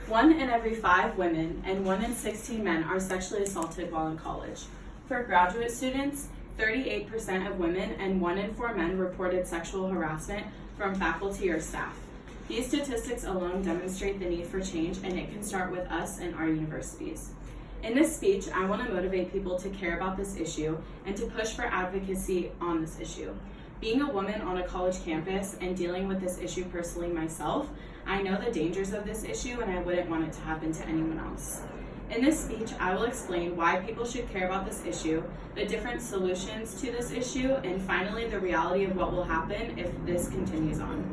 1 in every 5 women and 1 in 16 men are sexually assaulted while in college. For graduate students, 38% of women and 1 in 4 men reported sexual harassment from faculty or staff. These statistics alone demonstrate the need for change, and it can start with us and our universities. In this speech, I want to motivate people to care about this issue and to push for advocacy on this issue. Being a woman on a college campus and dealing with this issue personally myself, I know the dangers of this issue and I wouldn't want it to happen to anyone else. In this speech, I will explain why people should care about this issue, the different solutions to this issue, and finally the reality of what will happen if this continues on.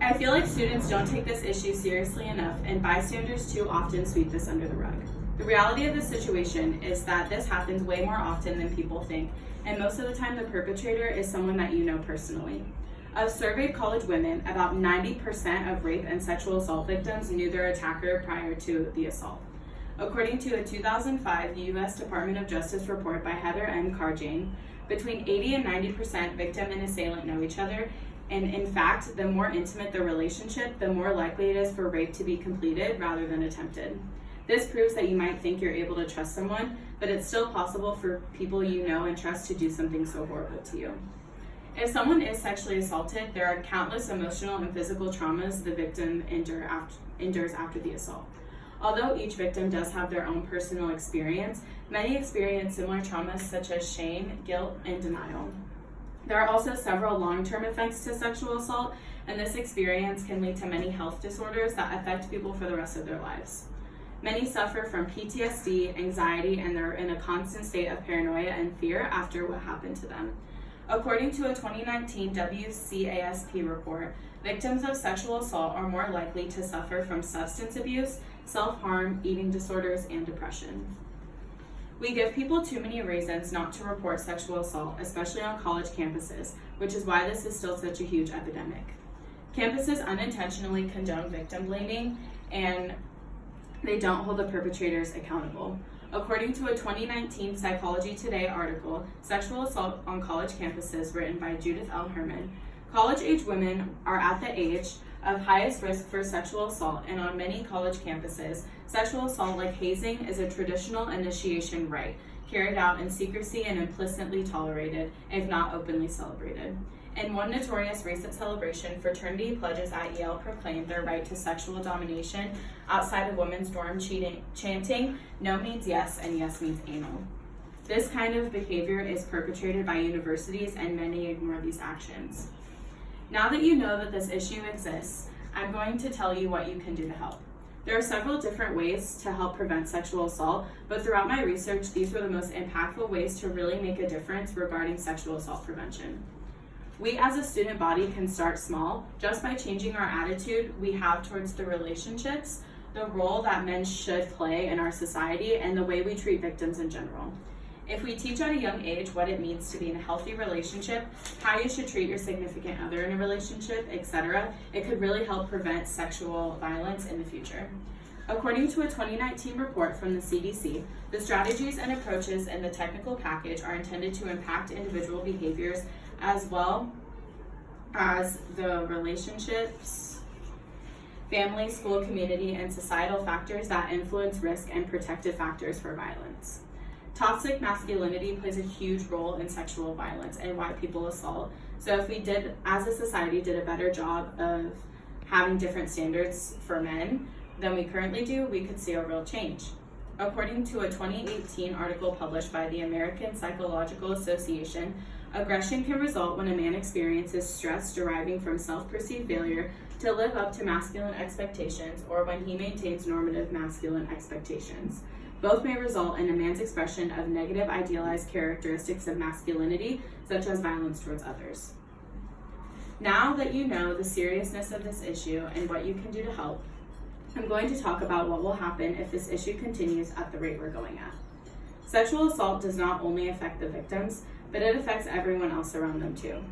I feel like students don't take this issue seriously enough, and bystanders too often sweep this under the rug. The reality of the situation is that this happens way more often than people think, and most of the time the perpetrator is someone that you know personally. Of surveyed college women, about 90% of rape and sexual assault victims knew their attacker prior to the assault. According to a 2005 U.S. Department of Justice report by Heather M. Carjane, between 80 and 90% victim and assailant know each other, and in fact, the more intimate the relationship, the more likely it is for rape to be completed rather than attempted. This proves that you might think you're able to trust someone, but it's still possible for people you know and trust to do something so horrible to you. If someone is sexually assaulted, there are countless emotional and physical traumas the victim endures after the assault. Although each victim does have their own personal experience, many experience similar traumas such as shame, guilt, and denial. There are also several long-term effects to sexual assault, and this experience can lead to many health disorders that affect people for the rest of their lives. Many suffer from PTSD, anxiety, and they're in a constant state of paranoia and fear after what happened to them. According to a 2019 WCASP report, victims of sexual assault are more likely to suffer from substance abuse, self-harm, eating disorders, and depression. We give people too many reasons not to report sexual assault, especially on college campuses, which is why this is still such a huge epidemic. Campuses unintentionally condone victim blaming, and they don't hold the perpetrators accountable. According to a 2019 Psychology Today article, Sexual Assault on College Campuses, written by Judith L. Herman, college-age women are at the age of highest risk for sexual assault, and on many college campuses, sexual assault like hazing is a traditional initiation rite, carried out in secrecy and implicitly tolerated, if not openly celebrated. In one notorious recent celebration, fraternity pledges at Yale proclaimed their right to sexual domination outside of women's dorm chanting, "No means yes, and yes means anal." This kind of behavior is perpetrated by universities, and many ignore these actions. Now that you know that this issue exists, I'm going to tell you what you can do to help. There are several different ways to help prevent sexual assault, but throughout my research, these were the most impactful ways to really make a difference regarding sexual assault prevention. We as a student body can start small, just by changing our attitude we have towards the relationships, the role that men should play in our society, and the way we treat victims in general. If we teach at a young age what it means to be in a healthy relationship, how you should treat your significant other in a relationship, etc., it could really help prevent sexual violence in the future. According to a 2019 report from the CDC, the strategies and approaches in the technical package are intended to impact individual behaviors as well as the relationships, family, school, community, and societal factors that influence risk and protective factors for violence. Toxic masculinity plays a huge role in sexual violence and why people assault. So if we did, as a society, did a better job of having different standards for men than we currently do, we could see a real change. According to a 2018 article published by the American Psychological Association, aggression can result when a man experiences stress deriving from self-perceived failure to live up to masculine expectations, or when he maintains normative masculine expectations. Both may result in a man's expression of negative idealized characteristics of masculinity, such as violence towards others. Now that you know the seriousness of this issue and what you can do to help, I'm going to talk about what will happen if this issue continues at the rate we're going at. Sexual assault does not only affect the victims, but it affects everyone else around them too.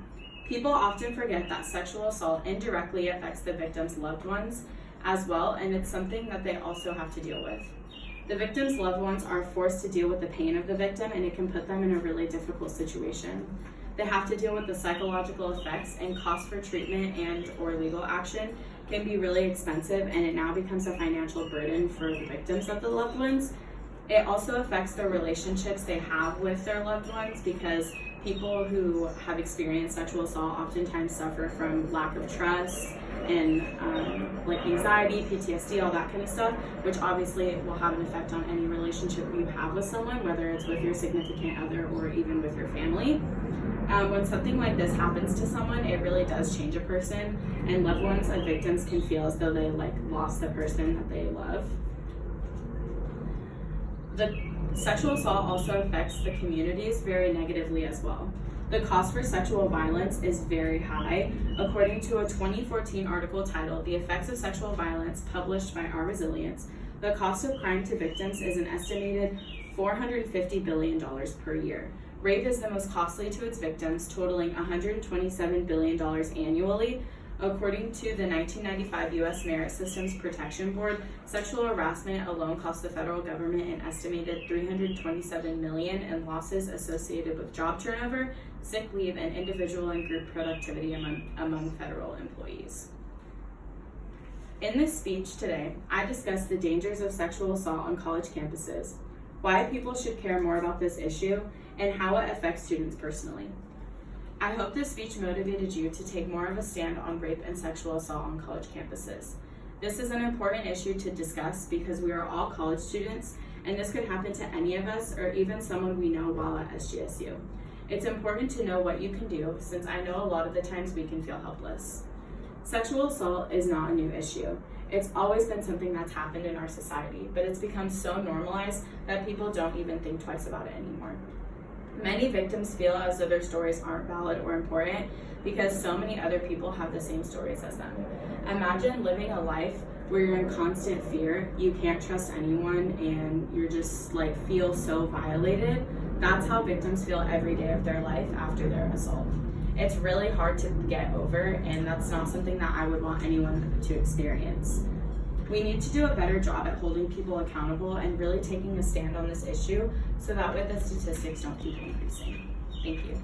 People often forget that sexual assault indirectly affects the victim's loved ones as well, and it's something that they also have to deal with. The victim's loved ones are forced to deal with the pain of the victim, and it can put them in a really difficult situation. They have to deal with the psychological effects and cost for treatment and or legal action, can be really expensive, and it now becomes a financial burden for the victims of the loved ones. It also affects the relationships they have with their loved ones, because people who have experienced sexual assault oftentimes suffer from lack of trust and like anxiety, PTSD, all that kind of stuff, which obviously will have an effect on any relationship you have with someone, whether it's with your significant other or even with your family. When something like this happens to someone, it really does change a person, and loved ones of victims can feel as though they lost the person that they love. The sexual assault also affects the communities very negatively as well. The cost for sexual violence is very high. According to a 2014 article titled "The Effects of Sexual Violence," published by Our Resilience, the cost of crime to victims is an estimated $450 billion per year. Rape is the most costly to its victims, totaling $127 billion annually. According to the 1995 U.S. Merit Systems Protection Board, sexual harassment alone cost the federal government an estimated $327 million in losses associated with job turnover, sick leave, and individual and group productivity among federal employees. In this speech today, I discussed the dangers of sexual assault on college campuses, why people should care more about this issue, and how it affects students personally. I hope this speech motivated you to take more of a stand on rape and sexual assault on college campuses. This is an important issue to discuss because we are all college students, and this could happen to any of us or even someone we know while at SGSU. It's important to know what you can do, since I know a lot of the times we can feel helpless. Sexual assault is not a new issue. It's always been something that's happened in our society, but it's become so normalized that people don't even think twice about it anymore. Many victims feel as though their stories aren't valid or important because so many other people have the same stories as them. Imagine living a life where you're in constant fear, you can't trust anyone, and you're just feel so violated. That's how victims feel every day of their life after their assault. It's really hard to get over, and that's not something that I would want anyone to experience. We need to do a better job at holding people accountable and really taking a stand on this issue so that way the statistics don't keep increasing. Thank you.